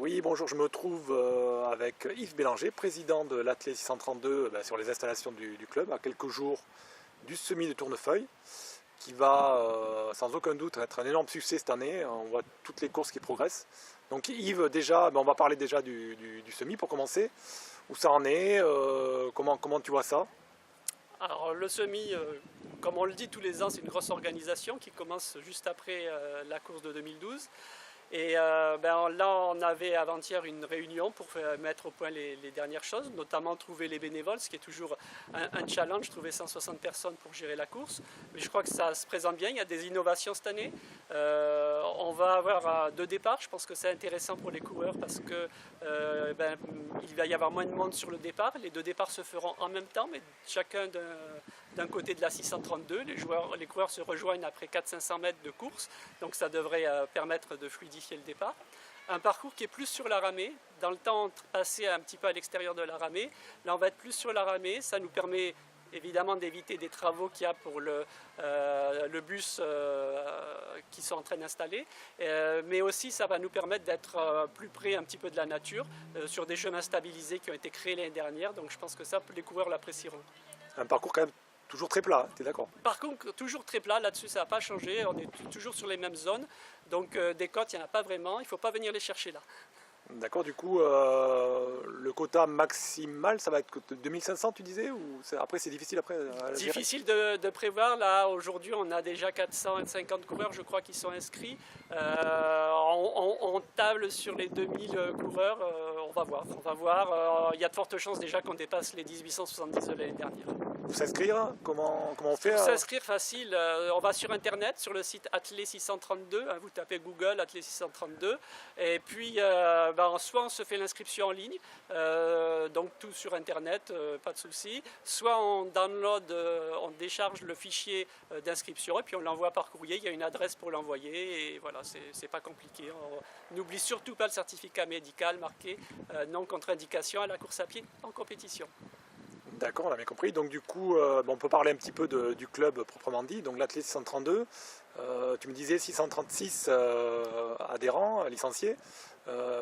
Oui, bonjour, je me trouve avec Yves Bélanger, président de l'Athlé 632 sur les installations du club, à quelques jours du semi de Tournefeuille, qui va sans aucun doute être un énorme succès cette année. On voit toutes les courses qui progressent. Donc Yves, déjà, on va parler déjà du semi pour commencer. Où ça en est, comment tu vois ça? Alors le semi, comme on le dit tous les ans, c'est une grosse organisation qui commence juste après la course de 2012. Et là, on avait avant-hier une réunion pour mettre au point les dernières choses, notamment trouver les bénévoles, ce qui est toujours un challenge, trouver 160 personnes pour gérer la course. Mais je crois que ça se présente bien, il y a des innovations cette année. On va avoir 2 départs, je pense que c'est intéressant pour les coureurs parce que il va y avoir moins de monde sur le départ. Les 2 départs se feront en même temps, mais chacun d'un côté de la 632. Les coureurs se rejoignent après 400-500 mètres de course, donc ça devrait permettre de fluidifier le départ. Un parcours qui est plus sur la ramée, dans le temps passé un petit peu à l'extérieur de la ramée. Là on va être plus sur la ramée, ça nous permet évidemment d'éviter des travaux qu'il y a pour le bus qui sont en train d'installer, mais aussi ça va nous permettre d'être plus près un petit peu de la nature, sur des chemins stabilisés qui ont été créés l'année dernière, donc je pense que ça, les coureurs l'apprécieront. Un parcours quand même toujours très plat, tu es d'accord? Par contre, toujours très plat, là-dessus ça n'a pas changé, on est toujours sur les mêmes zones, donc des côtes il n'y en a pas vraiment, il ne faut pas venir les chercher là. D'accord, du coup, le quota maximal, ça va être 2500, tu disais, ou après c'est difficile après à gérer? Difficile de prévoir, là aujourd'hui on a déjà 450 coureurs je crois qui sont inscrits, on table sur les 2000 coureurs, on va voir, il y a de fortes chances déjà qu'on dépasse les 1870 de l'année dernière. Pour s'inscrire, comment on fait? Pour s'inscrire facile, on va sur internet, sur le site Athlé 632, vous tapez Google Athlé 632, et puis soit on se fait l'inscription en ligne, donc tout sur internet, pas de souci, soit on download, on décharge le fichier d'inscription et puis on l'envoie par courrier, il y a une adresse pour l'envoyer et voilà, c'est pas compliqué. On n'oublie surtout pas le certificat médical marqué non contre-indication à la course à pied en compétition. D'accord, on a bien compris. Donc du coup, on peut parler un petit peu du club proprement dit. Donc l'Athlé 632, tu me disais 636 adhérents, licenciés.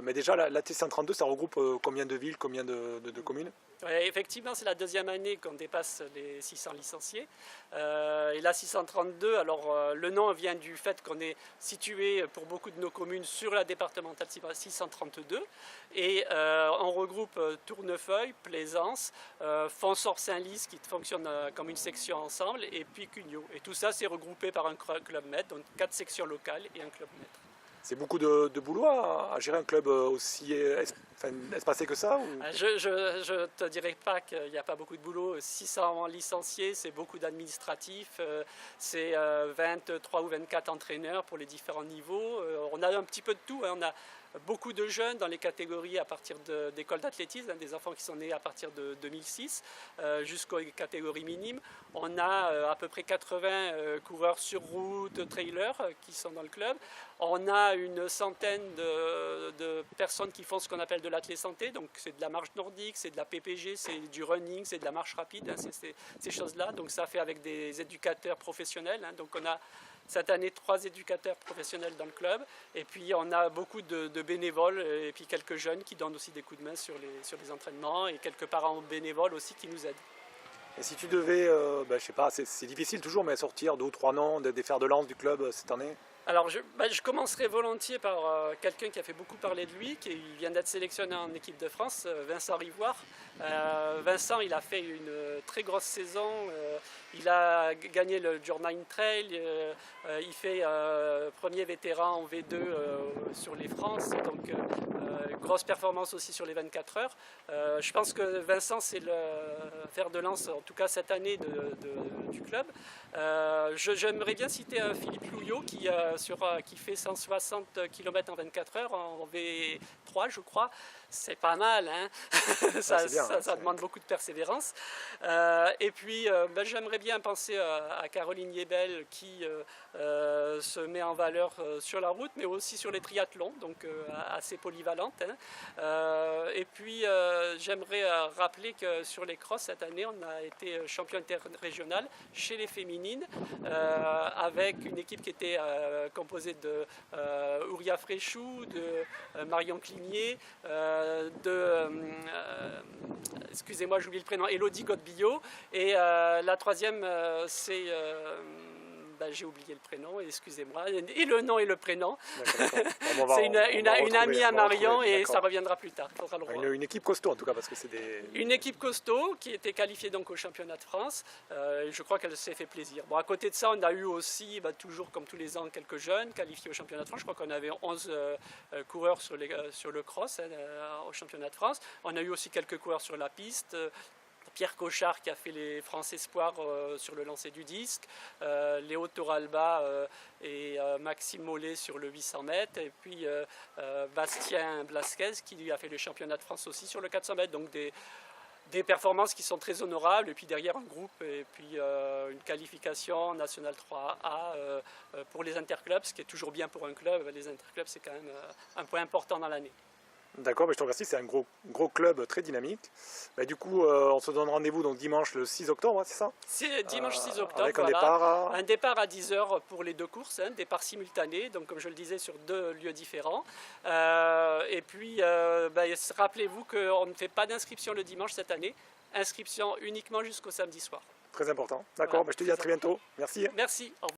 Mais déjà, l'Athlé 632, ça regroupe combien de villes, combien de communes? Ouais, effectivement, c'est la deuxième année qu'on dépasse les 600 licenciés. Et la 632, alors le nom vient du fait qu'on est situé pour beaucoup de nos communes sur la départementale 632. Et on regroupe Tournefeuille, Plaisance, Fonsorbes-Saint-Lys qui fonctionne comme une section ensemble, et puis Cugnaux. Et tout ça, c'est regroupé par un club maître, donc 4 sections locales et un club maître. C'est beaucoup de boulot à gérer un club aussi espacé que ça ou... Je ne te dirais pas qu'il n'y a pas beaucoup de boulot. 600 licenciés, c'est beaucoup d'administratifs, c'est 23 ou 24 entraîneurs pour les différents niveaux. On a un petit peu de tout, hein. On a beaucoup de jeunes dans les catégories à partir d'écoles d'athlétisme, hein, des enfants qui sont nés à partir de 2006 jusqu'aux catégories minimes. On a à peu près 80 coureurs sur route, trailers qui sont dans le club. On a une centaine de personnes qui font ce qu'on appelle de l'athlé santé, donc c'est de la marche nordique, c'est de la PPG, c'est du running, c'est de la marche rapide, hein, c'est ces choses-là. Donc ça fait avec des éducateurs professionnels, hein, donc on a cette année 3 éducateurs professionnels dans le club, et puis on a beaucoup de bénévoles, et puis quelques jeunes qui donnent aussi des coups de main sur les entraînements, et quelques parents bénévoles aussi qui nous aident. Et si tu devais, je sais pas, c'est difficile toujours, mais sortir 2 ou 3 noms des fers de lance du club cette année? Alors je commencerai volontiers par quelqu'un qui a fait beaucoup parler de lui, qui vient d'être sélectionné en équipe de France, Vincent Rivoire. Vincent, il a fait une très grosse saison, il a gagné le Journey Trail, il fait premier vétéran en V2 sur les France, donc grosse performance aussi sur les 24 heures. Je pense que Vincent, c'est le fer de lance, en tout cas cette année du club. J'aimerais bien citer Philippe Louillot qui fait 160 km en 24 heures en V3 je crois. C'est pas mal, hein. Ça demande beaucoup de persévérance. Et puis j'aimerais bien penser à Caroline Yebel qui se met en valeur sur la route mais aussi sur les triathlons, donc assez polyvalente, hein. Et puis j'aimerais rappeler que sur les crosses cette année on a été champion interrégional chez les féminines avec une équipe qui était composé de Ouria Fréchou, de Marion Cligné, excusez-moi, j'oublie le prénom, Élodie Godbillot. Et la troisième, c'est... j'ai oublié le prénom, excusez-moi, et le nom et le prénom. C'est une amie à Marion et ça reviendra plus tard. Une équipe costaud en tout cas, parce que c'est des... Une équipe costaud qui était qualifiée donc au championnat de France. Je crois qu'elle s'est fait plaisir. Bon, à côté de ça, on a eu aussi, toujours comme tous les ans, quelques jeunes qualifiés au championnat de France. Je crois qu'on avait 11 coureurs sur le cross au championnat de France. On a eu aussi quelques coureurs sur la piste. Pierre Cochard qui a fait les France Espoirs sur le lancer du disque, Léo Toralba et Maxime Mollet sur le 800 mètres, et puis Bastien Blasquez qui lui a fait le championnat de France aussi sur le 400 mètres. Donc des performances qui sont très honorables, et puis derrière un groupe, et puis une qualification nationale 3A pour les interclubs, ce qui est toujours bien pour un club. Les interclubs, c'est quand même un point important dans l'année. D'accord, mais je te remercie, c'est un gros club très dynamique. Du coup, on se donne rendez-vous donc dimanche le 6 octobre, c'est ça? C'est dimanche 6 octobre, avec un voilà. Un départ à 10 h pour les deux courses, départ simultané, donc comme je le disais sur 2 lieux différents. Et puis, rappelez-vous qu'on ne fait pas d'inscription le dimanche cette année, inscription uniquement jusqu'au samedi soir. Très important, d'accord, voilà, je te dis à très bientôt, merci. Merci, au revoir.